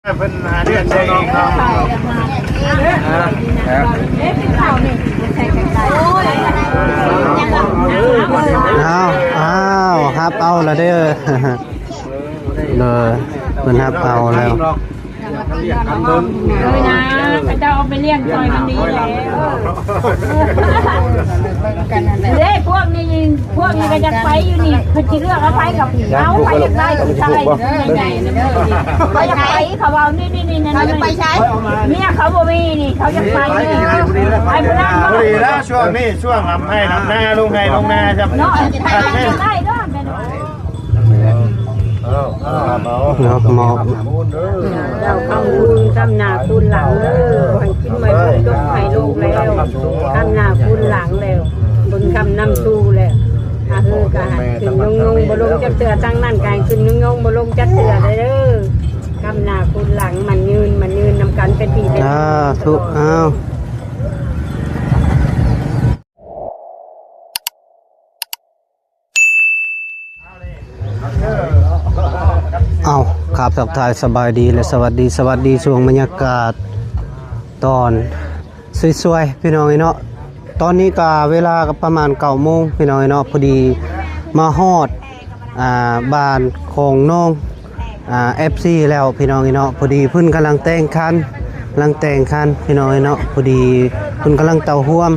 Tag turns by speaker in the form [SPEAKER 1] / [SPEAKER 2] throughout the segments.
[SPEAKER 1] เป็นเดือนเองเนาะ
[SPEAKER 2] อ้าวฮับเอาละเด้อเลยมันฮับเอาแล้ว
[SPEAKER 3] เลยนะเขาจะเอาไปเลี้ยงซอยมันดีแล้วเด้พวกนี้ก็จะไปอยู่นี่เขาจะเลือกเอาไปกับเขาไปได้กับชายใหญ่ๆนะเขาจะไปเขาเอานี่เขาจะไปใช้เนี่ยเขาบ่มีนี่เขาจะไปไปพลังพอ
[SPEAKER 1] ดีแล้วช่วงนี้ช่วงลำให้ลำหน้าลงให้ลงหน้าใช่ไหม
[SPEAKER 3] เนาะจะได้ด้วย
[SPEAKER 2] หมอบ
[SPEAKER 3] เจ้าคำคุณคำหนาคุณหลังให้กินไม่จบให้ลูกแล้วคำหนาคุณหลังแล้วบนคำนำสู้แล้วคือกาขึ้นงงบลงจัดเสือตั้งนั่นกายขึ้นงงบลงจัดเสือเลยเด้อคำหนาคุณหลังมันยืนนำกันเป็นปีเป็น
[SPEAKER 2] ทุกเอาขับสับถ่ายสบายดีและสวัสดีช่วงบรรยากาศตอนสวยๆพี่น้องเนาะตอนนี้ก็เวลาก็ประมาณ9 โมงพี่น้องเนาะพอดีมาฮอดบ้านของน้องFC แล้วพี่น้องเนาะพอดีเพิ่นกำลังแต่งคันพี่น้องเนาะพอดีเพิ่นกำลังเตาห่วม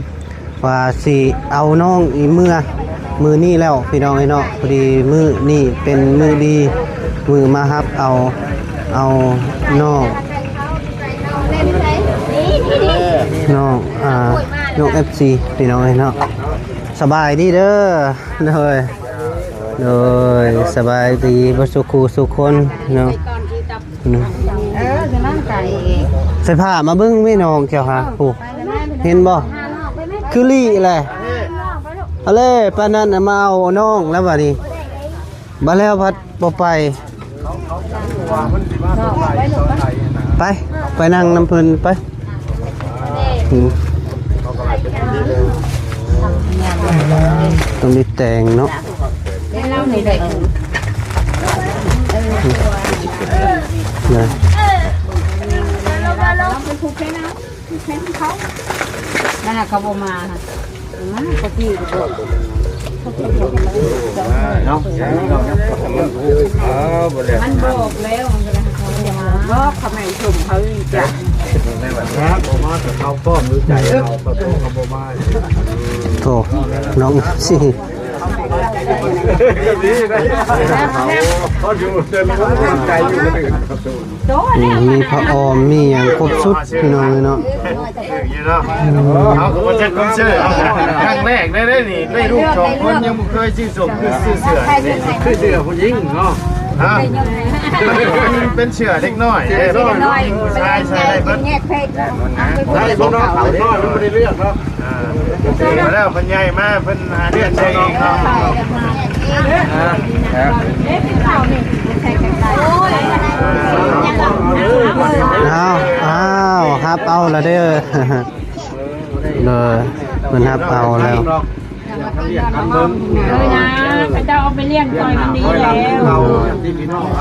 [SPEAKER 2] ว่าสิเอาน้องอีมือนี่แล้วพี่น้องเนาะพอดีมือนี่เป็นมือดีมือมาฮับเอาน้องFC พี่น้องเนาะสบายดีเด้อเลยสบายดีบ่สุขสุขคนเนาะ
[SPEAKER 3] จะนั่งไก่
[SPEAKER 2] ใส่ผ้ามาเบิ่งแม่น้องเจ้าค่ะโอ้เห็นบ่คือลี่แหละเอาเลยปานนั้นมาเอาน้องแล้วบัดนี้บ่แล้วพัดบ่ไปนั่งน้ำเพิ่นไปต้องมีแต่งเนาะ
[SPEAKER 3] นั่นแหละเขาบอกมาค่ะมาตะกี้มันบอกแล้วบอกเขาไม่ชมเขาจ้ะ
[SPEAKER 1] ครับผมมาแต่เขาป้อมรู้ใจเราประตูเขาบอกมา
[SPEAKER 2] โธ่น้องสิมีพระออมมีอย่างครบสุดพี่น้องเนาะ
[SPEAKER 1] เขาก็จะคนเชื่อครั้งแรกได้นี่ได้ลูก2 คนยังไม่เคยชื่อสมคือเสือผู้หญิงเนาะเป็นเสือเล็กน้อยใช่ได้เพิ่นได้พวกน้องเขาน้อยมันไม่ได้เลือกเนาะมาแล้วมันใหญ่มากเพิ่นหาเดือนเองเนาะ
[SPEAKER 2] อ้าวฮับเอาละเด้อเลยมันฮับเอาแล้ว
[SPEAKER 3] เลยนะเขาจะเอาไปเลี้ยงซอยมันดีแล้ว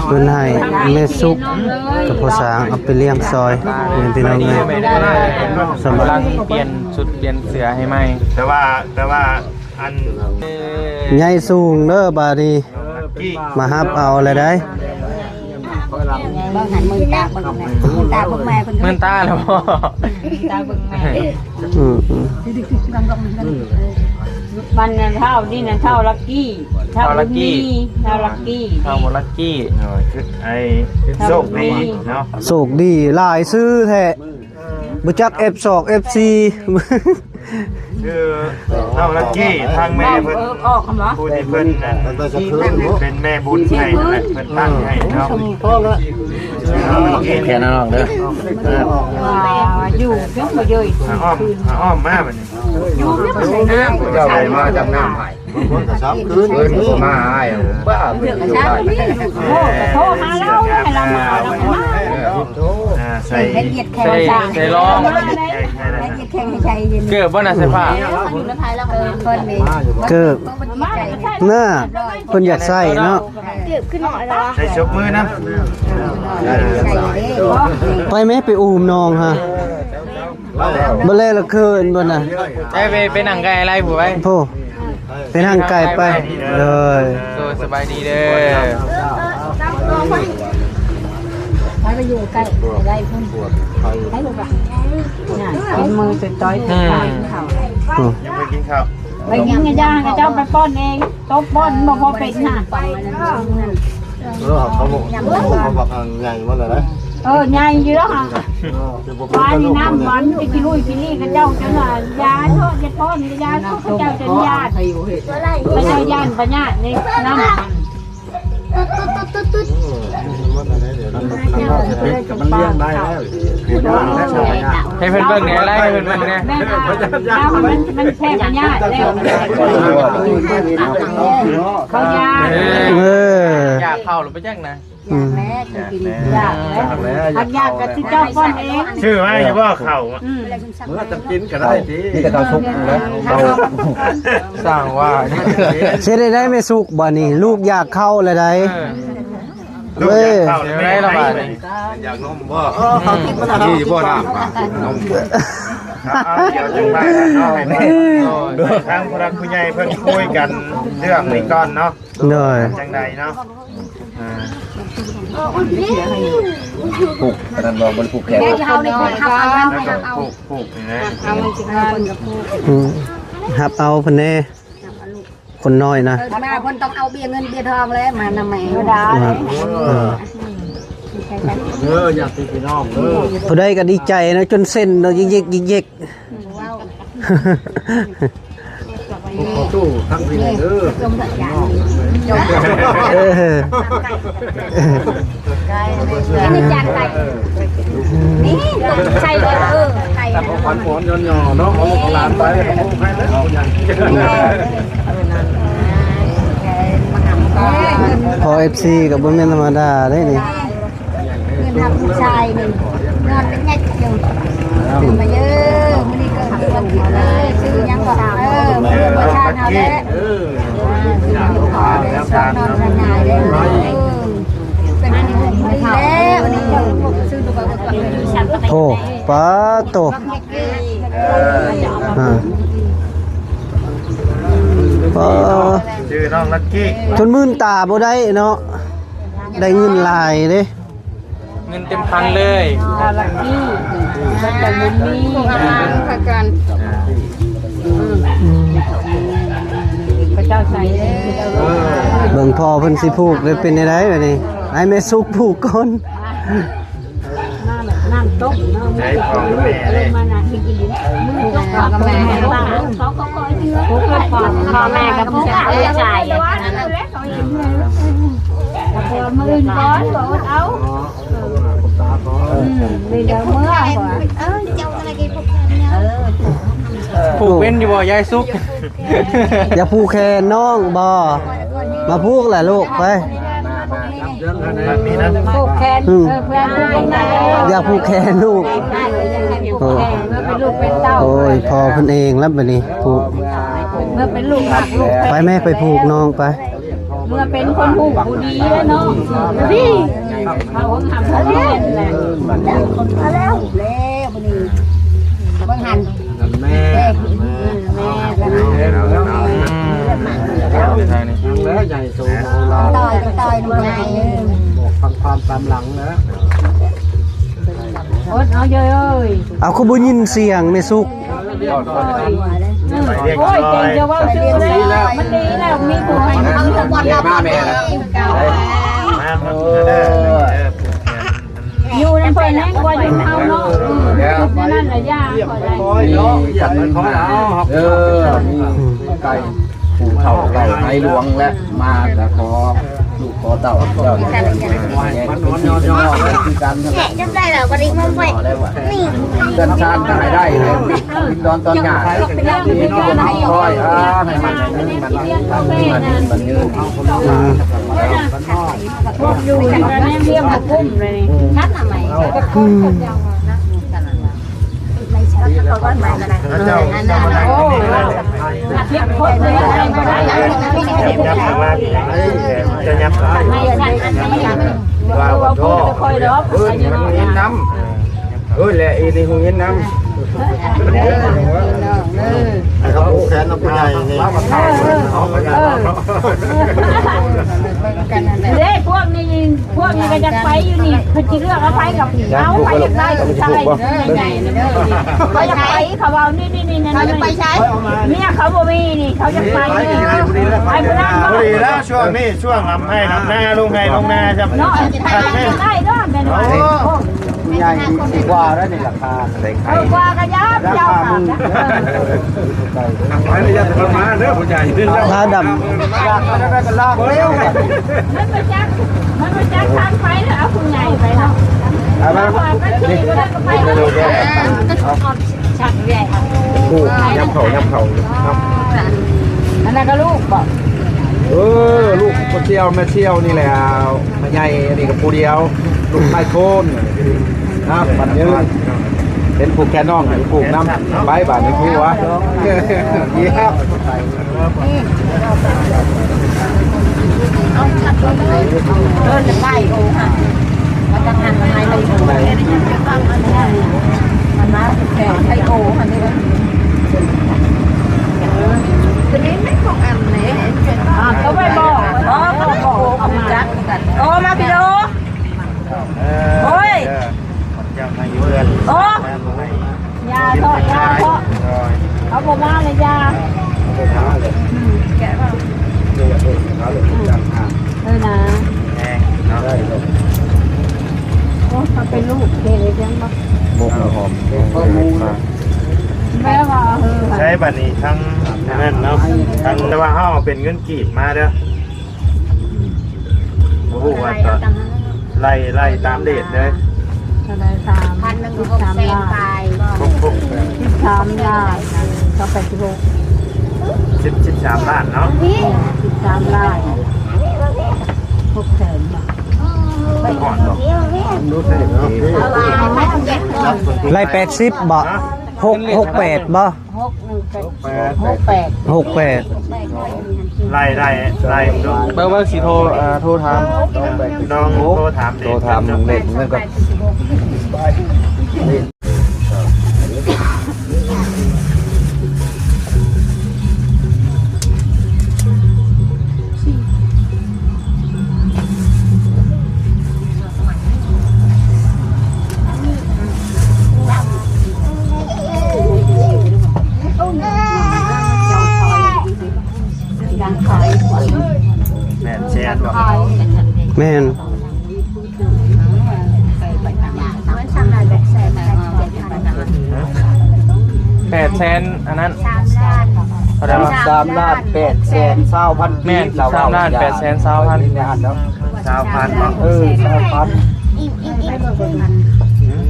[SPEAKER 2] เพิ่นให้แม่ซุกกับพ่อสางเอาไปเลี้ยงซอยพี่น้องเอ้ย
[SPEAKER 4] กำลังเปลี่ยนชุดเปลี่ยนเสื้อให้ใหม่
[SPEAKER 1] แต่ว่าอัน
[SPEAKER 2] ใหญ่สูงเด้อบาดนี้มาฮับเอาเลยได้
[SPEAKER 3] บางหันมือตาพวกแม่คน
[SPEAKER 4] มือตาแล้วพ่อ
[SPEAKER 3] ตาพวกแม่มันเท่านี่นะเท่าลักกี้เท่าลักกี้
[SPEAKER 4] เท่าลักกี้
[SPEAKER 1] ไอ้โชคดีเนาะ
[SPEAKER 2] โชคดีหลายซื้อแท้บ่จัก F2 FC
[SPEAKER 1] คือเท่าลักกี้ทางแม่เพิ่นผู้ที่เพิ่นเป็นแม่บุญให้เพิ่นตั้งให้เนาะ
[SPEAKER 4] แค่นั้นเด้อ
[SPEAKER 3] อยู่ยกมาเยย
[SPEAKER 1] อ้อมมาบัดนี้
[SPEAKER 3] อยู่ยกมาใส่น้ำ
[SPEAKER 1] เจ้าไปมาจำน้ำให้คนก็ซับคืนมาให้บ้าเพื่อนก็ซับ
[SPEAKER 3] โทรหาเราให้เรามา
[SPEAKER 1] ใส่
[SPEAKER 4] ร้องเกือบว่าน่ะใส่ผ้า
[SPEAKER 2] เกือบน่าคนอยากใส่เนาะ
[SPEAKER 3] เกือบขึ้นหน่อยละ
[SPEAKER 1] ใส่ชกมือนะ
[SPEAKER 2] ไปไหมไปอูมน้องฮะบ่เลยละคืนบ่น่ะ
[SPEAKER 4] ไปนั่งไกลอะไรผู้ไว้
[SPEAKER 2] โธ่ไปนั่งไกลไปเลย
[SPEAKER 4] สบายดีเด้อ
[SPEAKER 3] ไปอยู่ใกล้ได้พุ่นให้ลูกอ่ะน่ะกินมือสุดต้อยสุดท้ายเขา
[SPEAKER 2] โอ้
[SPEAKER 1] ยังไม่กินข้าว
[SPEAKER 3] ไปกินกันย่างเจ้าไปป้อนเองโต๊ะป้อนบ่พอเป็นน่ะ
[SPEAKER 1] เขาบอกใหญ่มาเลยนะ
[SPEAKER 3] ใหญ่อยู่แล้วค่ะวานนี่น้ำหวานไปกินลุยกินนี่กันเจ้าจังหวะยาทอดยาป้อนยาทอดเจ้าจะญาติไปเจ้าย่านปัญญานี่น้ำ
[SPEAKER 1] มันเลี้ยงได้แล้ว
[SPEAKER 4] ให้เพิ่นเบิ่งเนี่ยอะไรให้เพิ่นเบิ่งเนี่ย
[SPEAKER 3] มันแค่ปัญญาแล้วเขายา
[SPEAKER 4] อยากเข้าหรือไปแจ้งนะ
[SPEAKER 3] แม่จะกินยาแล้วยากับที่เจ้าป้อนเอง
[SPEAKER 1] ชื่อว่าอย่าว่าเข่าเมื่อจะกินก็ได้ทีนี่แต่เราชุกนะเรา
[SPEAKER 4] สร้างว่า
[SPEAKER 2] เฮ็ดได้ไม่สุกบ่นี่ลูกอยากเข้าเลยได้
[SPEAKER 1] ลูกอยากเข้าไม่ได้ระบาด
[SPEAKER 5] อยากนมบ่นี่บ่น้ำนม
[SPEAKER 1] เดี๋ยวจังไปเนาะให้ทางผู้รักผู้ใหญ่เพิ่นคุยกันเรื่องนี้ก่อนเนาะ
[SPEAKER 2] เลย
[SPEAKER 1] จังใดเนาะ
[SPEAKER 5] ผูกอันนั้นบ่มันผูกแขน
[SPEAKER 3] เขาในคนเขาเอา
[SPEAKER 1] แล้วก็ผูกนี่นะ
[SPEAKER 3] เอาสิคนกับผู้
[SPEAKER 2] หับเอาเพิ่นแน่คนน้อยนะ
[SPEAKER 3] มาคนต้องเอาเบี้ยเงินเบี้ยทองแล้วมานำแม่ได้
[SPEAKER 1] อยากพี่น้อง
[SPEAKER 2] ผู้ใดก็ดีใจนะจนเส้นเรายิก
[SPEAKER 1] ขอตู้ทั้งพี่เด้อ
[SPEAKER 3] จมสัญญานี่จานไก่นี่ใช่เลยไก่
[SPEAKER 1] ขวัญหมอนย่อๆเนาะเอาหลานไปเอาให้แล้วอย่าง
[SPEAKER 2] พอ FC กับบ่แม่นธรรมดาได้นี่
[SPEAKER 3] เงินทำผู้ชายนี่นอนเป็นไงอยู่มาเยอะมื้อนี้ก็ทำวันผิดเลยชื่อยังก็มื้อประชาชนเอาแล้วแล้วการนอนง่ายได้เป็นอันนี้ดีแล้ววันนี้ซื้อตัวก็ฉันก็
[SPEAKER 2] โธ่ป้าโตป้า
[SPEAKER 1] ชื่อน้องลักกี้
[SPEAKER 2] จนมื่นตาบ่ได้เนาะได้เงินหลายเด้
[SPEAKER 4] เงินเต็มพันเลย
[SPEAKER 3] ลักกี้ก็จะมุมนี้ค่ะกันพระเจ้าใส่
[SPEAKER 2] เบิ่งพ่อเพิ่นสิผูกได้เป็นได้บัดนี้ให้แม่สุกผูกก่อน
[SPEAKER 3] นั่งต้ม
[SPEAKER 1] ใช้พ่อแม่เลย
[SPEAKER 3] มาหนักกินมือกับแม่ป้าเขาก็คอยเชื้อพ่อแม่กับพ่อใส่มือก้อนบอกเอามีเดี๋ยวเมื่อเจ้าอะไรกินพวกนี้
[SPEAKER 4] ผูกเป็นอยู่บ่ยายซุก
[SPEAKER 2] อย่าผูกแขนน้องบ่มาผูกแหละลูกไป
[SPEAKER 1] มีนะ
[SPEAKER 3] ผูกแขนเพื่อนผูกไหน
[SPEAKER 2] อย่าผูกแขนลูก
[SPEAKER 3] โอ้เป็นลูกเป็นเต้า
[SPEAKER 2] โอ้ยพอเพิ่นเองแล้วบัดนี้ผูก
[SPEAKER 3] เมื่อเป็นลูกหักลูก
[SPEAKER 2] ไปแม่ไปผูกน้องไป
[SPEAKER 3] เมื่อเป็นคนผูกผู้ดีแล้วเนาะพี่เขาทำเขาเล่นแหละแล้วคนเขาแล้ววันนี้บางหัน
[SPEAKER 1] แม่
[SPEAKER 3] แม่กันแล้ว
[SPEAKER 1] ใหญ่โต
[SPEAKER 3] ต่อยลงไง
[SPEAKER 1] บอกฟังความตามหลังนะ
[SPEAKER 3] โอ๊ตเอาเยอะเอ้ย
[SPEAKER 2] เอาเขาบ่ยินเสียงแม่สุก
[SPEAKER 3] โอ้ยเก่งจะว่าชื่อแล้วมันดีแล้วมีผู้ให้ทำทั้งวันละมาแม่อยู่ในไฟแนนซ์กว่าอยู่เฮาเนาะนั่นแหละยากกว่าได้
[SPEAKER 1] คอยเนาะอยากมันคอยเอาครับ
[SPEAKER 5] มีไก่ผูเฒ่าไก่ในหลวงและมาแต่ขอลูกขอเต่าเจ้ามันนอนย่อๆคือกันแหละ
[SPEAKER 3] จะได้แล้ววันนี้มันไปนี่
[SPEAKER 5] เดินชานก็ให้ได้เลยตอนหยานี่น้องคอยให้มันยืน
[SPEAKER 3] พวกอยู่กันแน่เรียมกับกุ้มเลยชัดทำไม
[SPEAKER 1] เจ้าโอ้
[SPEAKER 3] เทียบคนเลยอะไรก็ได้
[SPEAKER 1] ยับมาจะยับได้
[SPEAKER 3] ไม่ใช่ว่าคนจะคอยรบ
[SPEAKER 5] มันมีน้ำ
[SPEAKER 1] ในหูเห็นน้ำเขาผูกแขนน้ำผู้ใหญ่นี่
[SPEAKER 3] เด้พวกนี้ก็จะไปอยู่นี่คือจะเลือกเอาไปกับเอาไปได้กับชายเขาจะไปเขาเอานี่เขาจะไปใช้เนี่ยเขาบ่มีนี่เขาจะไปไปพนัน
[SPEAKER 1] พอดีแล้วช่วงนี้ช่วงลำให้ลำหน้าลงนาใช่ไหม
[SPEAKER 3] เนาะได้ด้วยเป็นว่า
[SPEAKER 5] ใหญ่ดีกว่าแล้วนี่ราคาใส่ไข่
[SPEAKER 3] กว่ากันยับเจ้าค่ะ
[SPEAKER 1] ไปเลยจะประมาณเด้อผู้ใหญ่
[SPEAKER 2] ผ้าด
[SPEAKER 5] ลากก็ลากเร็ว
[SPEAKER 3] มันไปจักทางไปแล้วเอาคุณใหญ่ไปเนาะไปชักใหญ่
[SPEAKER 1] กูยับเข่า
[SPEAKER 3] อันนั้นก็ลูกบอก
[SPEAKER 5] ลูกคนเที่ยวแม่เที่ยวนี่แหละมาใหญ่นี่กับผู้เดียวลูกชายโคนนะบัดนี้เห็นผูกแกน้องผูกน้ำใบบ้านในครัวเยี่ยม
[SPEAKER 3] จะไปโอ้ค่ะมันจะหันมาในโอ้มันมาแต่ไอโอ้ค่ะนี่คือนี้ไม่ของอันนี้เขาไปบอกเขาบอกเอาจักกันโอ้มาพี่โดโอ้ยโอ้ยาทอดเขาบอกมาเลยยาแกะป่ะนะโอ้เขาเป็นลูกเกเลยจังปะ
[SPEAKER 5] มุกหอม
[SPEAKER 3] แม่ว่า
[SPEAKER 1] ใช้บัตรนี้ทั้งนั่นเนาะทั้งแต่ว่าเฮาเป็นเงินกีบมาเด้อโอ้โหว่าต่อไล่ตามเดทเลย
[SPEAKER 3] อะไร3,100ไป13ล้านก็ไป
[SPEAKER 1] 13 ล้านเนาะ
[SPEAKER 3] 13ล้าน600,000 บาท
[SPEAKER 1] ไปก่อนเนาะ
[SPEAKER 2] ำไล่80บ่68บ่
[SPEAKER 3] 618
[SPEAKER 1] ไล่ดู
[SPEAKER 4] เบอร์สีโทรถาม
[SPEAKER 1] น้องโทรถามเด็ก
[SPEAKER 5] โตทำเด็กมันก็
[SPEAKER 1] แม่แชร์ดอก
[SPEAKER 2] แม่น
[SPEAKER 4] 800,000อันนั้น
[SPEAKER 5] 3 ล้าน8 แสน20,000
[SPEAKER 4] แม่น3ล้าน8แสน20,000
[SPEAKER 1] 20,000เนาะ
[SPEAKER 5] 20,000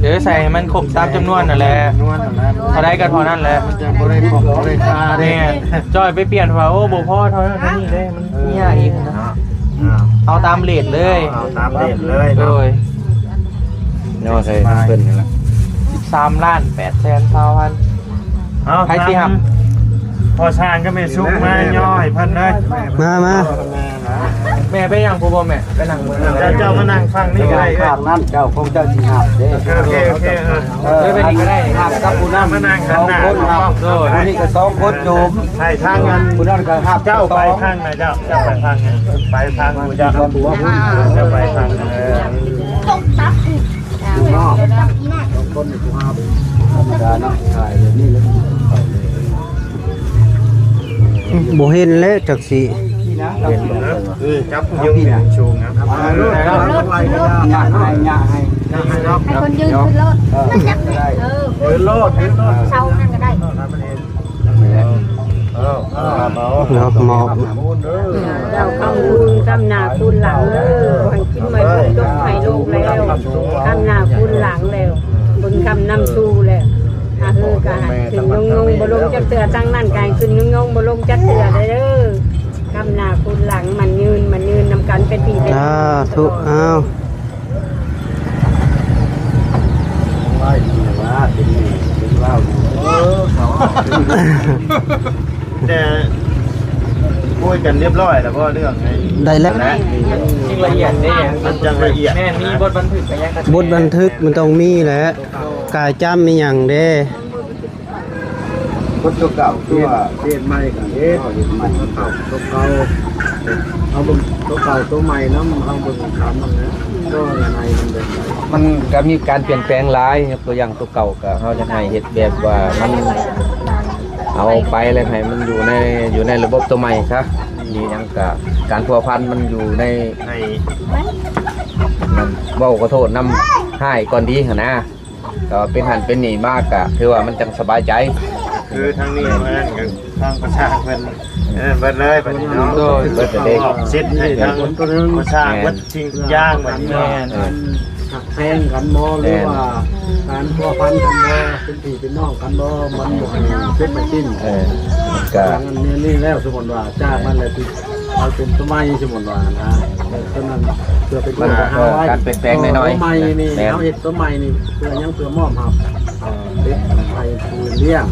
[SPEAKER 4] เดี๋ยวใส่มันครบตามจำนวนนั่นแหละ
[SPEAKER 1] นวลนั่น
[SPEAKER 4] เท่าได้ก็เท่านั้นแหละ
[SPEAKER 1] จะบ่ได้ของบ่ได้ค่าเด้
[SPEAKER 4] เนี่ยจอยไปเปลี่ยนว่าโอ้บ่พอเท่านั้นเท่านี้เลยมันยากอีกนะ
[SPEAKER 1] เนาะ
[SPEAKER 4] เอาตามเรทเลย
[SPEAKER 1] เอาตามเดทเลย
[SPEAKER 4] โด
[SPEAKER 1] เนาะ
[SPEAKER 4] ย
[SPEAKER 5] เนี่ยใส่เพิ่นนี่ล่ะ
[SPEAKER 4] 13ล้าน8แสน20,000
[SPEAKER 1] เอา
[SPEAKER 4] ใครสิครับ
[SPEAKER 1] พอช่างก็ไม่ซุกมาย่อยเพิ่นเลย
[SPEAKER 2] มา
[SPEAKER 4] แม่ไปยังผู้บ่แม่ไปนั่งมือนั่ง
[SPEAKER 1] เจ้ามานั่งฟังนี่ก็ได้
[SPEAKER 5] ข้างนั้นเจ้าคงเจ้าสิหับเด้
[SPEAKER 1] โอเค
[SPEAKER 4] ไปนี่ก็ได้
[SPEAKER 5] หับกับผู้นั้น
[SPEAKER 1] มานั่ง
[SPEAKER 5] ส
[SPEAKER 1] ข้าง
[SPEAKER 5] อง
[SPEAKER 1] หน้า
[SPEAKER 5] คนหับผู้นี้ก็2คนโจม
[SPEAKER 1] ให้ทางนั้น
[SPEAKER 5] ผู้นั้นก็หับ
[SPEAKER 1] เจ้าไปทางไหนเจ้าไปทางไหนไปทางกูเจ้าเจ้าไปทาง
[SPEAKER 5] นอกคนผู้หับธรรมดาเนาะถ่ายแบบนี้เลย
[SPEAKER 2] บ่เห็นแล้วจักสิ
[SPEAKER 1] จับยืนชูงนะ
[SPEAKER 5] ย่างให้
[SPEAKER 3] คนยืนขึ้นรถมันจับได้
[SPEAKER 1] ยืนโลด
[SPEAKER 3] เช่านั่นก็ได้
[SPEAKER 2] เนาะหมอบ
[SPEAKER 3] เจ้าคำคุณคำหนาคุณหลังให้กินไม่บุญต้องให้ลูกแล้วคำหนาคุณหลังแล้วบุญคำนำชูแล้วคือกายขึ้นงงบลงจัดเตือตั้งนั่นกายขึ้นงงบลงจัดเตือได้เด้อคำหนาคุณหลังมันยืนนำกันเป็นปีเป็น
[SPEAKER 2] ทุกอ้าว
[SPEAKER 1] แต่คุยกันเรียบร้อยแล้วก็เรื่องไง
[SPEAKER 2] ได้แล้ว
[SPEAKER 4] จริงละเอียดเด้
[SPEAKER 1] มันจังละเอียด
[SPEAKER 4] แม่มีบทบันทึกกันยัง
[SPEAKER 2] บทบันทึกมันต้องมีแหละ
[SPEAKER 1] เ
[SPEAKER 2] กายจ้ำมีหยังเด้
[SPEAKER 5] คนตัวเก่าตัวเปลี่ยนใหม่กันเฮ็ดใหม่ตัวเก่าเอาเบิ่งตัวเก่าตัวใหม่นำเอาเบิ่งถามมันนะก็ยังไงมันเป็น
[SPEAKER 6] มันก็มีการเปลี่ยนแปลงหลายยกตัวอย่างตัวเก่าก็เขาจะให้เฮ็ดแบบว่ามันเอาไปอะไรให้มันอยู่ในระบบตัวใหม่ซะมีหยังก็การพัวพันมันอยู่ในมันเว้าขอโทษนำให้ก่อนดีหั่นนะก็เป็นหันเป็นนี่มากก็คือว่ามันจังสบายใจ
[SPEAKER 1] คือทางนี้มันกับทางประชาชนเบิดเลยบัดนี้เนาะ
[SPEAKER 6] เบิดเด็ก
[SPEAKER 1] สิทธิ์ให้ทางประชาชนเบิดสิ่งทุกอย่างบัดนี้เนาะ
[SPEAKER 5] หักแพงกันบ่หรือว่าการพัวพันกันบ่เป็นพี่เป็นน้องกันบ่มันบ่ให้จบไปสิ้น
[SPEAKER 6] ก็
[SPEAKER 5] การนี่แล้วสมมุติว่าจ้างมันเลยที่เอาเป็นตัวใหม่สมมุติว่านะฉะนั้นเพื่อเป็น
[SPEAKER 6] มันก็การเปลี่ยนแปลงน้อย
[SPEAKER 5] ตัวใหม่นี่
[SPEAKER 6] แม่น
[SPEAKER 5] เอาเฮ็ดตัวใหม่นี่เพื่อยังเพื่อมอบครับเด็กไปคืนเลี้ยง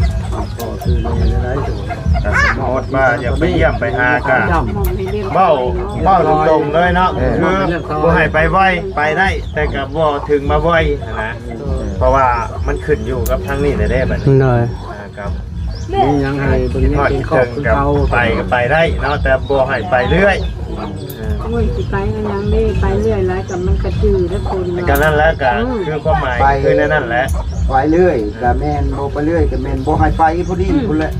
[SPEAKER 5] ก็คือในได้สมมุติ
[SPEAKER 1] แต่สมมติว่าอยากไปเยี่ยมไปหาก็
[SPEAKER 3] มองให้เรียบ
[SPEAKER 1] เบ้าตรงๆเลยเนาะคือบ่ให้ไปบ่อยไปได้แต่ก็บ่ถึงมาบ่อยนะเพราะว่ามันขึ้นอยู่กับทางนี้ได้บัดนี้
[SPEAKER 2] เลย
[SPEAKER 1] ครับ
[SPEAKER 5] มียังให้เบิ่ง
[SPEAKER 1] ที่
[SPEAKER 5] ยัง
[SPEAKER 1] ทอด
[SPEAKER 5] เป็นครอ
[SPEAKER 1] เชิ
[SPEAKER 5] บ
[SPEAKER 1] ง
[SPEAKER 5] คือ
[SPEAKER 1] กับ
[SPEAKER 5] เก่า
[SPEAKER 1] ไปก็ไปได้เนาะแต่บ่ให้ไปเรื่อย
[SPEAKER 3] โอ้ยสิไปกันยังได้ไปเรื่อยแล้วกับมันกระจือแล้วคน
[SPEAKER 1] ก็นั่นแหละก็คือความหมายคือนั่นแหละ
[SPEAKER 5] ไปเรื่อยก็แม่นบ่ไปเรื่อยก็แม่นบ่ให้ไปพอดีพุ่นแหละ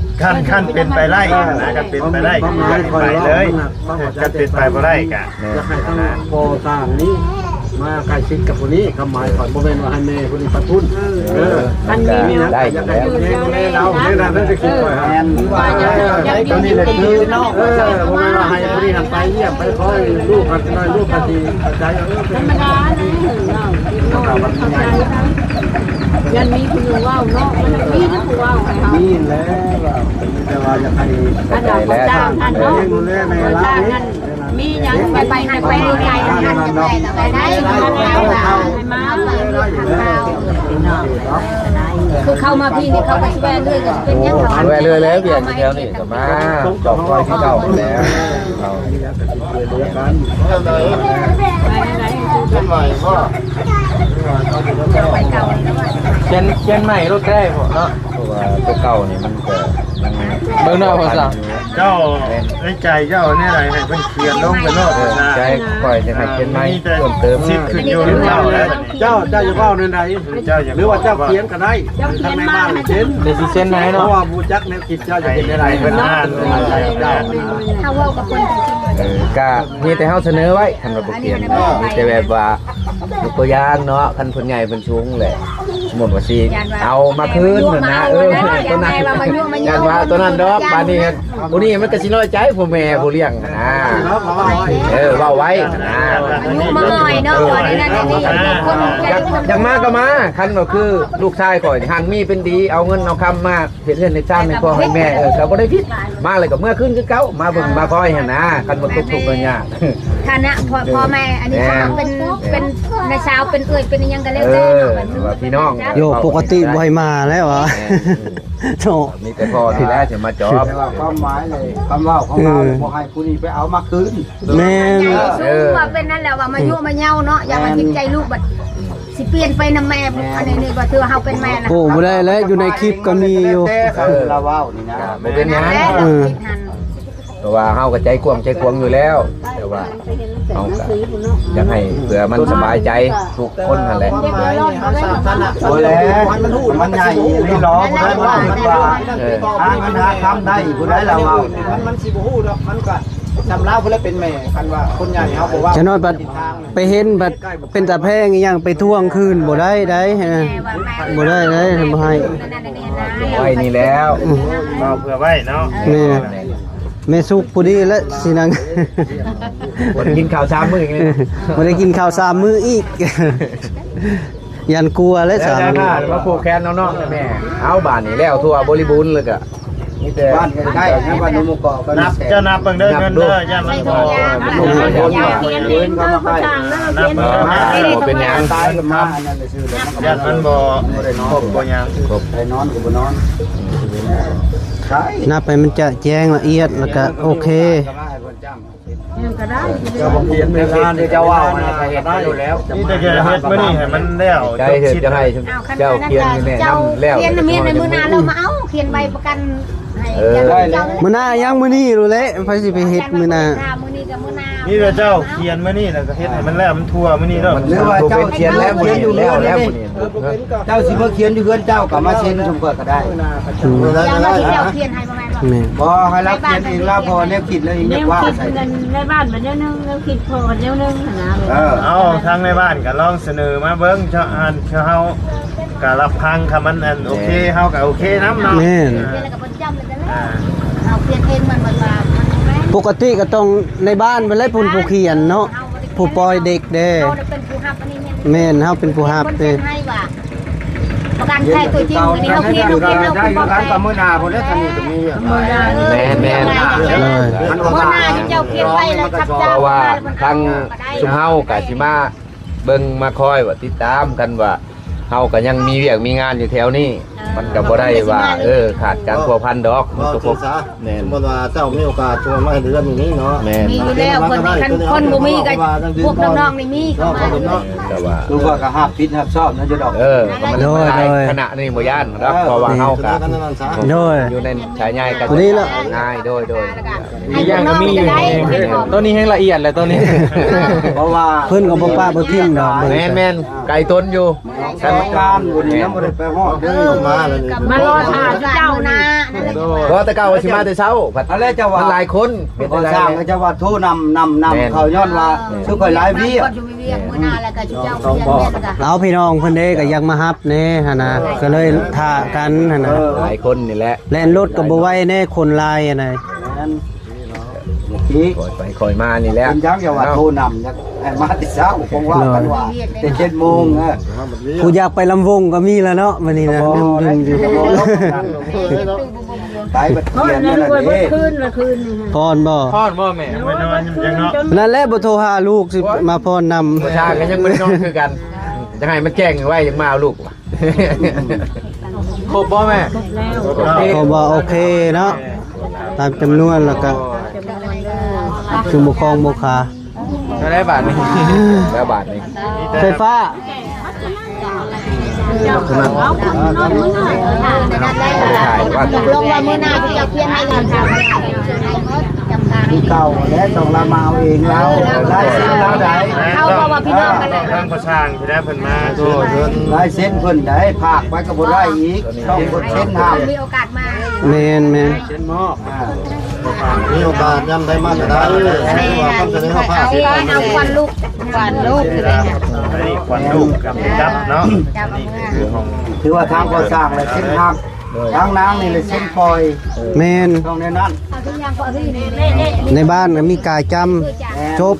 [SPEAKER 1] ขั้นเป็นไปได้นะก็เป็นไปได้ก็ไปเลยก็เป็นไปบ่ได้ก็
[SPEAKER 5] จะให้ทั้งโปรต่างนี้มาใกล้ชิดกับคนนี้คำหมายก่อนบ่แม่นว่าให้แม่คนนี้ปัดทุน
[SPEAKER 3] มันมีเนาะ
[SPEAKER 6] ได้อยู่แล้ว
[SPEAKER 5] เราเนี่ยนะนั่นจะคิดว่าแอนว่าตัวนี้แหละคือบ่แม่นว่าให้คนนี้หันไปเยี่ยมไปคอยลูกกันน้อยลูกกันสิใจ
[SPEAKER 3] ธรรมดาเลยเราเข้าใจนะยันมีผู้ว่าวเนาะมันมีนะผู้ว่าวให้เฮา
[SPEAKER 5] นี่แหละแต่ว่าจะให้
[SPEAKER 3] อันนั้นพระเจ้าท่านเนาะพระเจ้านั่นมีหยังไปไปไกลท่านจะไปได้แล้วให้มาเลยคือเข้ามาพี่นี่เขาก็ช่วยเรื่อยก็เป็นยังเขา
[SPEAKER 6] เรื่อยแล้วเปลี่ยนเดียวนี่ก็มาจอบคอยที่เก่าแล้วเรา
[SPEAKER 1] ขึ้นใหม่ก็
[SPEAKER 3] ไปเก่าแล้วว่า
[SPEAKER 4] เชียนใหม่รถได้พอเนาะ
[SPEAKER 6] เพราะว่าตัวเก่านี่มันก็
[SPEAKER 4] เบิ่งหน้าภาษา
[SPEAKER 1] เจ้าในใจเจ้าเนี่ยอะไรให้เพิ่นเขียนลงไปโลดนะ
[SPEAKER 6] ใจคอยจะให้เป็นไม้เพิ่มเติม
[SPEAKER 1] สิขึ้นอยู่ที่เจ้าแล้ว
[SPEAKER 5] เจ้าจะเว้าในใด
[SPEAKER 1] เจ้าอย่า
[SPEAKER 5] หรือว่าเจ้าเขียนก็ได้ทางในบ้านเขียน
[SPEAKER 4] เดี๋ยวสิเซ็นให้
[SPEAKER 5] เพ
[SPEAKER 4] เนาะ
[SPEAKER 5] ราะว่าบูจักแนวคิดเจ้าจะเป็นอะไร
[SPEAKER 1] เพิ่นอ่าน
[SPEAKER 3] ถ้าว่ากับคนจริง
[SPEAKER 6] ก็มีแต่เฮาเสนอไว้คันว่าบ่เปลี่ยนมีแต่แบบว่ายกตัวอย่างเนาะคันเพิ่นใหญ่เพิ่นสูงแหละสมมุติว่าสิเอามาคืนนะตัวนั้นยันว่าตัวนั้นดอกบาดนี้ผู้นี้มันก็สิน้อยใจผู้แม่ผู้เลี้ยงนะเว้าไว้นะ
[SPEAKER 3] มาหน่อยเนาะนี่คน
[SPEAKER 6] อย่างมากก็มาคันก็คือลูกชายก่อนหันมีเป็นดีเอาเงินเอาคำมาเฮ็ดเงินในจ้างให้พ่อให้แม่ก็บ่ได้ผิดมาเลยก็เมื่อคืนคือเก่ามาเบิ่งมาคอยหั่นนะคันบ่ทุกข์ๆยาก
[SPEAKER 7] ฐานะพ่อแม่อันนี้เขาเป็นในเช้าเป็นเอ่ยเป็นยังกันแล้วแต่
[SPEAKER 6] ว่าพี่น้อง
[SPEAKER 2] โยปกติบ่ให้มาแล้ววะโธ่
[SPEAKER 6] มีแต่พ่อที่แรกจะมาจอบ
[SPEAKER 5] แต่ว่าความหมายเลยคำว่าของเราบ่ให้ผู้นี้ไปเอามาคืน
[SPEAKER 2] แม่น
[SPEAKER 7] สู้ว่าเป็นนั่นแหละว่ามายั่วมาเย้าเนาะอย่ามาจิตใจลูกบัดสิเปลี่ยนไปนำแม่อันนี้ว่าเธอเฮาเป็นแม่นะ
[SPEAKER 2] โอ้บ่ได้แล้วอยู่ในคลิปก็มีอยู่
[SPEAKER 5] เราว้าวนี่นะ
[SPEAKER 6] บ่เป็นหยัง เพราะว่าเฮาก็ใจกว้างอยู่แล้วแต่ว่าเฮาก็อยากให้เพื่อมันสบายใจทุกคนนั่นแหละ
[SPEAKER 5] โอ้แล้วมันใหญ่นี่ล้อบ่ได้ว่าว่าหาเงินหาคำได้ผู้ใดเราเอามันสิบ่ฮู้ดอกมันก็จำลาวเพิ่นแล้วเป็นแม่คันว่าคนใหญ่เฮาบ่ว่า
[SPEAKER 2] จะน้อยบัดไปเห็นบัดเป็นตาแพงอีหยังไปทวงคืนบ่ได้ได้บ่ได้บ่ให้
[SPEAKER 6] ไว้นี่แล้ว
[SPEAKER 1] ก็เพื่อไว้เนาะ
[SPEAKER 2] นี่แม่สุกผู้ดีแล้วสินาง
[SPEAKER 6] บ่ได้กินข้าว3มื้ออีกนี่
[SPEAKER 2] บ่ได้กินข้าว3มื้ออีก ยันกลัวแล้ว
[SPEAKER 6] แล้ว
[SPEAKER 2] 3
[SPEAKER 6] จ้า
[SPEAKER 2] มื้
[SPEAKER 6] หน้า
[SPEAKER 2] อ
[SPEAKER 6] มาผูกแขนน้องๆแม่เอาบ้านนี่แล้วทั่วบริบูรณ์เลยก็มีแต่
[SPEAKER 5] บ้านใกล้ๆนะบ้านนมกอกก็
[SPEAKER 1] นับจะนับเบิ่งเด้อเงินเด้อย่ามันบ่ นับเบิ่ง
[SPEAKER 6] เป็นหยัง
[SPEAKER 5] ตายกันมาอันนั้นเลยชื่อเลย
[SPEAKER 1] ย่ามันบ่ครบบ่ยัง
[SPEAKER 5] ไปนอนก็บ่นอนใช่
[SPEAKER 2] นับไปมันจะแจ้งละเอียดแล้วก็โอเค
[SPEAKER 5] ก็มาให้เพิ่นจ้ำ
[SPEAKER 3] ก็ได้
[SPEAKER 5] เจ้าบ่เขียนในงานเจ้าว่าไปเฮ็ดได้อยู่แล้ว
[SPEAKER 1] นี่แต่แกเฮ็ดมื้อนี้ให้มันแล้ว
[SPEAKER 6] ใจเฮ็ดจะให้เจ้าเขียนแนะนำแล้ว
[SPEAKER 7] เขียนมีในมือนาเรามาเอาเขียนใบประกันให้เจ้า
[SPEAKER 2] มื้อหน้ายังมื้อนี้รู้แล้วไผสิไปเฮ็ดมื้อหน้า
[SPEAKER 7] มื้อนี้กับมื้อนา
[SPEAKER 1] นี่แต่เจ้าเขียนมื้อนี้แล้วก็เฮ็ดให้มันแล้วมันทั่วมื้อนี้เด้อ
[SPEAKER 5] หรือว่าเจ้าเขียนแล้วเขียนอยู่แล้วแล้ว
[SPEAKER 8] เจ้าสิบ่เขียนอยู่เฮือนเจ้าก็มาเซ็นชมเปิดก็ได้
[SPEAKER 7] เจ้าที่เจ้าเขียนให้ประมาณว่า
[SPEAKER 2] แม่
[SPEAKER 8] บ่ให้รับเขียนเองแล้วพอแนวคิดแล้วอีก
[SPEAKER 3] แน
[SPEAKER 8] นึก
[SPEAKER 3] ว
[SPEAKER 8] ว่า
[SPEAKER 3] คิด
[SPEAKER 8] ใส่
[SPEAKER 3] เงินในบ้านบัดเดียวนึงแนวคิดพอบัดเดียวนึงนะ
[SPEAKER 1] เอาทางในบ้านก็ลองเสนอมาเบิ่งเจ้าอันเฮาก็รับฟังคำมันอันโอเคเฮาก็โอเคนำเนาะ
[SPEAKER 2] แม่น
[SPEAKER 7] เขียนแล้วก็บ่จำเลยจ้ะเอาเขียนเองมันว่ามัน
[SPEAKER 2] ปกติก็ต้องในบ้านเป็นไรผู้เขียนเนาะผู้ปล่อยเด็กเด้
[SPEAKER 7] เราเป็นผู้รับอันนี้เนี่ย
[SPEAKER 2] แม่นเฮาเป็นผู้รับ
[SPEAKER 7] คน
[SPEAKER 2] เด้
[SPEAKER 7] เซ็นให้ว่าประกันแท้ตัวจริงอันนี้เราเขียน
[SPEAKER 8] ได้อยู่กันกับมื้อหน้าพุ่นแล้วทางนี้ก็มี
[SPEAKER 6] แม่น
[SPEAKER 8] มัน
[SPEAKER 7] มื้
[SPEAKER 8] บ่
[SPEAKER 7] อ
[SPEAKER 8] ว่า
[SPEAKER 7] หน้าเจ้าเขียนไว้แล้วครับ
[SPEAKER 6] เพ
[SPEAKER 7] เจ้า
[SPEAKER 6] ราะว่าทั้งชุมเฮากับสิมาเบิ่งมาคอยว่าติดตามกันว่าเฮาก็ยังมีเวียกมีงานอยู่แถวนี้มันก็บ่ได้ว่าขาดการพัวพันดอกมันก็พบแม่น
[SPEAKER 8] สมมุติว่าเจ้ามีโอกาสชวนมาให้เดือนนี้เนาะ
[SPEAKER 6] แม่น
[SPEAKER 7] มีอยู่แล้วคนบ่มีก็พวกน้องๆนี่มีเข้ามา
[SPEAKER 6] แต่ว่า
[SPEAKER 8] ดูว่าก็ฮับผิดฮับชอบนะจะดอก
[SPEAKER 6] มันขณะนี้บ่ย่านครับเพราะว่าเฮาก็
[SPEAKER 2] โดย
[SPEAKER 6] อยู่ในฉายใหญ่กัน
[SPEAKER 2] ตัวนี้ล่ะ
[SPEAKER 6] ง่ายโดย
[SPEAKER 3] อีกอย่างก็มีอยู่ตัวนี้ให้ละเอียดเลยตัวนี้
[SPEAKER 8] เพราะว่า
[SPEAKER 2] เพิ่นก็บ่ป้าบ่ทิ้งดอกเบิ่ง
[SPEAKER 6] แม่นไก่ต้นอยู่
[SPEAKER 8] กรรมการบ่นี่ยังบ่ได้ไปฮอดเด้อมาแล้วนี่
[SPEAKER 3] มารอถ่ายเจ้านะ
[SPEAKER 6] เพราะแต่เก่าสิมาแต่เช้าบัด
[SPEAKER 8] อะไรเจ้าว่า
[SPEAKER 6] มันหลายคนเป็น
[SPEAKER 8] ก็
[SPEAKER 6] อะไร
[SPEAKER 8] สร้างก็จะว่าโทรนำเขาย้อนว่าสุข่อยหลายพี่
[SPEAKER 7] คนอยู่เวียงมื้อหน้าแล้วก็เจ้าเขียนแม่แล้วก็
[SPEAKER 2] เอาพี่น้องเพิ่นเด้ก็อยากมารับแน่หั่นน่ะก็เลยท่ากันหั่นน่ะ
[SPEAKER 6] หลายคนนี่แหละ
[SPEAKER 2] แล่นรถก็บ่ไหวแน่คนหลายอะน่ะ
[SPEAKER 8] นี่
[SPEAKER 6] คอยไปคอยมานี่แหละ
[SPEAKER 8] เป็นจังอย่าว่าโทรนำจักให้มาแต่เช้าคงว่ากันว่าแต่7 โมง
[SPEAKER 2] ผู้อยากไปลำวงก็มีแล้วเนาะมื้อนี้นะดึงอยู่
[SPEAKER 8] ไปบัด
[SPEAKER 3] เพราะ
[SPEAKER 8] เขียน
[SPEAKER 3] นั้
[SPEAKER 8] นั่
[SPEAKER 3] น
[SPEAKER 8] น
[SPEAKER 3] รวย
[SPEAKER 8] น่ะ
[SPEAKER 3] เมื่
[SPEAKER 8] เด้
[SPEAKER 3] อคืนละคืนนี่
[SPEAKER 2] พรบ่
[SPEAKER 4] พอดบ่แม่
[SPEAKER 1] ไม่นอนจังเนาะ
[SPEAKER 2] นั่นแหละบ่โทรหาลูกสิมาพรนำ
[SPEAKER 6] ประชากันยังไม่ได้นอนคือกันจะให้มันแกล้งไว้ยังมาเอาลูกว่ะ
[SPEAKER 4] ครบบ่แม่
[SPEAKER 3] แล้ว
[SPEAKER 2] ก็บ่โอเคเนาะตามจำนวนแล้วก็คือบ่ครองบ่คา
[SPEAKER 4] ก็ได้บาทนึง
[SPEAKER 6] แล้วบาทนี้
[SPEAKER 2] ไฟฟ้า
[SPEAKER 7] ลงว่ามื้อหน้าเจ้าเขียนให้เลยค่ะจำการ
[SPEAKER 8] ที่เก่าแล้วต้องละมาเอาเองแล้วได้เส้นแล้วได้
[SPEAKER 7] เขาว่าพี่น้องกันแหละ
[SPEAKER 1] ทางประชางที่ได้เพิ่นมาโทษเพิ่น
[SPEAKER 8] ได้เส้นเพิ่นได้ภาคไปก็บ่ได้อีกต้องกดเส้นห้าม
[SPEAKER 7] มีโอกาสมา
[SPEAKER 2] แม่น
[SPEAKER 8] มีโอกาสย่ำได้มากก็ได้ว่าคำเสนอเขาภาค
[SPEAKER 7] เอาควันลูกควันลูก
[SPEAKER 1] อันนี้ควันลูกกับจับเนาะ
[SPEAKER 7] จับ
[SPEAKER 1] นี่คือของ
[SPEAKER 8] ถือว่าทางก่อสร้างเลยเส้นห้ามทางนางนี่เลยเส้นปล่อย
[SPEAKER 2] แม่น
[SPEAKER 8] ต้องในนั้น
[SPEAKER 7] เอาทุกอย่างก็เอาที่นี่
[SPEAKER 2] ในบ้านก็มีกายจำจบ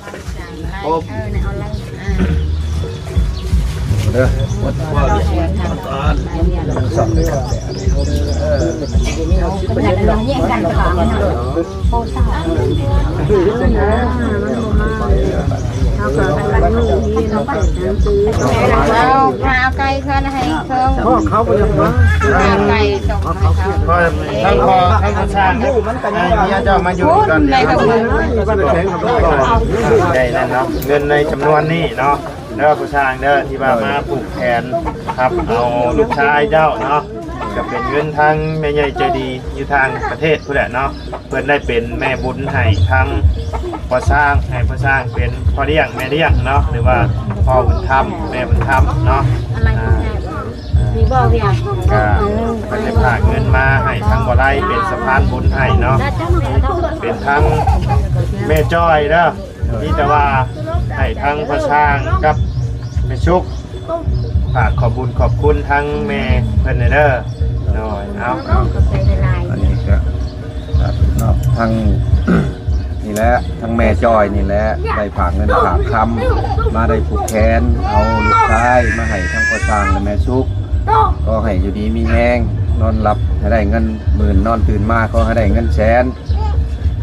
[SPEAKER 7] เป็นอะไรเราแยกกันก่อนโอ้สาว
[SPEAKER 3] เอาก็กันมือนี่เราเปิดหนังสือ
[SPEAKER 7] เอาพาไก่เพื่อนให้เครื่อง
[SPEAKER 8] เขาไปยังไง
[SPEAKER 7] ไก่ส่งให้เขา
[SPEAKER 1] พอทั้งพอทั้งประชางเมียเจ้ามาอยู่กันได้แล้วเนาะเงินในจำนวนนี้เนาะเด้อประชางเด้อที่ว่ามาผูกแขนครับเอาลูกชายเจ้าเนาะก็เป็นเงินทางแม่ใหญ่ใจดีอยู่ทางประเทศผู้ใดเนาะเพิ่นได้เป็นแม่บุญให้ทางพอสร้างให้พอสร้างเป็นพ่อเลี้ยงแม่เลี้ยงเนาะหรือว่าพ่อบุญธรรมแม่บุญธรรมเนาะ
[SPEAKER 3] อะไรมีบ่พี่อ่ะ
[SPEAKER 1] ก็จะฝากเงินมาให้ทางบ่ได้เป็นสะพานบุญให้เนาะเป็นทั้งแม่จ้อยเด้อนี่แต่ว่าให้ทั้งพอสร้างกับแม่ชุกฝากขอบบุญขอบคุณทั้งแม่เพิ่นเด้อหน่อยเอา
[SPEAKER 6] อันนี้ก็ทาง นี่แหละทางแม่จอยนี่แหละได้ผากเงินผากคำมาได้ผูกแขนเอาลูกชายมาให้ทั้งพ่อช้างและแม่ชุกก็ให้อยู่ดีมีแห้งนอนหลับให้ได้เงินหมื่นนอนตื่นมาก็ให้ได้เงินแสน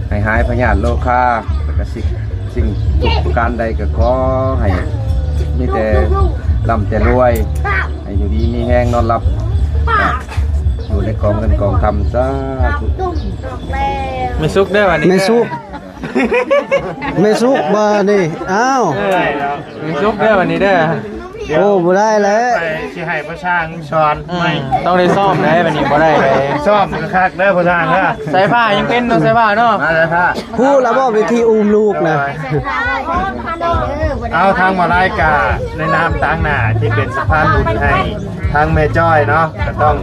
[SPEAKER 6] ให้หายพยาธิโรคาแล้วก็สิ่งทุกประการใดก็ขอให้มีแต่ร่ำแต่รวยให้อยู่ดีมีแห้งนอนหลับอยู่ในกองเงินกองคำซะ
[SPEAKER 4] ไม่ซุกได้วันนี้
[SPEAKER 2] ไม่สุก ไม่สุกบ่นี่อ้าว
[SPEAKER 1] ได้แล้ว
[SPEAKER 4] มีซุปเด้อวันนี้เด้อ
[SPEAKER 2] โอ้บ่ได้แล้ว
[SPEAKER 1] ไปสิให้ประชางช้อนไม่
[SPEAKER 4] ต้องได้ซ่อมได้วันนี้บ่ได้เลย
[SPEAKER 1] ซ่อมก็คักเด้อประชางเด้อ
[SPEAKER 4] ใส่ผ้ายังเป็นเนาะใส่ผ้าเนาะ
[SPEAKER 6] มาแล้วค่ะ
[SPEAKER 2] พูดแล้วบ่วิธีอุ้มลูกนะ
[SPEAKER 1] เอาทางมาลายกาในนามต่างหน้าที่เป็นสะพานบุญให้ทางแม่จ้อยเนาะก็ต้อง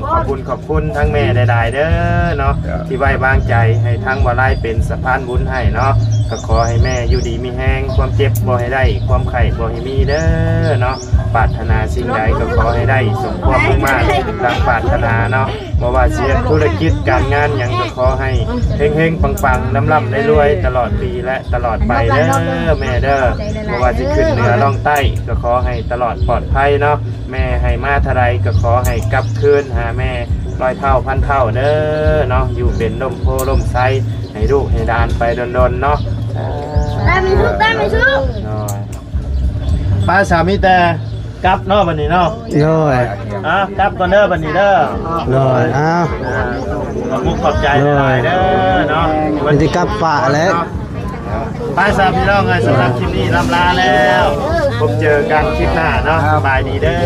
[SPEAKER 1] ขอบคุณทั้งแม่ใดๆเด้อเนาะที่ไว้วางใจให้ทางมาลายเป็นสะพานบุญให้เนาะก็ขอให้แม่อยู่ดีมีแห้งความเจ็บบ่ให้ได้ความไข้บ่ให้มีเด้อเนาะปรารถนาสิ่งใดก็ขอให้ได้สมความมุ่งมั่นดังปรารถนาเนาะบ่ว่าเสียธุรกิจการงานหยังก็ขอให้เฮงๆปังๆร่ำๆรวยๆตลอดปีและตลอดไปเด้อแม่เด้อบ่ว่าจะขึ้นเหนือล่องใต้ก็ขอให้ตลอดปลอดภัยเนาะแม่ให้มาเท่าไรก็ขอให้กลับคืนหาแม่ร้อยเท่าพันเท่าเด้อเนาะอยู่เป็นร่มโพร่มไทรให้ลูกให้ดานไปดนๆเนาะ
[SPEAKER 7] ได้มีชุบได้มีชุบ
[SPEAKER 1] ป้าสามีแต่กลับเนาะบัดนี้เนาะ
[SPEAKER 2] โอ้ย
[SPEAKER 1] กลับก่อนเด้อบัดนี้เด้อ
[SPEAKER 2] โอ้ยอ้าว
[SPEAKER 1] ขอบมุกขอบใจหลายๆเด้อเนาะ
[SPEAKER 2] มันสิกลับป่าแล้ว
[SPEAKER 1] ป้าสาพี่น้องเอ้ยสำหรับคลิปนี้ลำลาแล้วพบเจอกันคลิปหน้าเนาะสบายดีเด้อ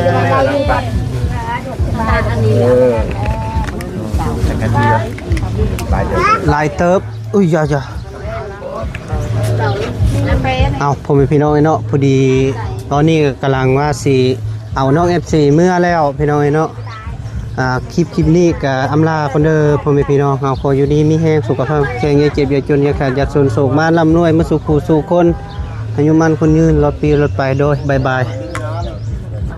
[SPEAKER 1] ไป
[SPEAKER 6] จักรทีบายเด้อ
[SPEAKER 2] ลายเติบอุ้ยอย่าเอาผมเป็นพี่น้องเนาะพอดีตอนนี้กำลังว่าสิเอาน้อง FC เมื่อแล้วพี่น้องเนาะคลิปนี้ก็อำลาคนเด้อพ่อแม่พี่น้องเฮาขออยู่ดีมีแฮงสุขภาพแข็งอย่าเจ็บอย่าจนอย่าขาดอย่าสูญโศกมาร่ำรวยมาสู่ผู้สู่คนอายุมันคนยืนรอดปีรอดไปโดยบ๊ายบาย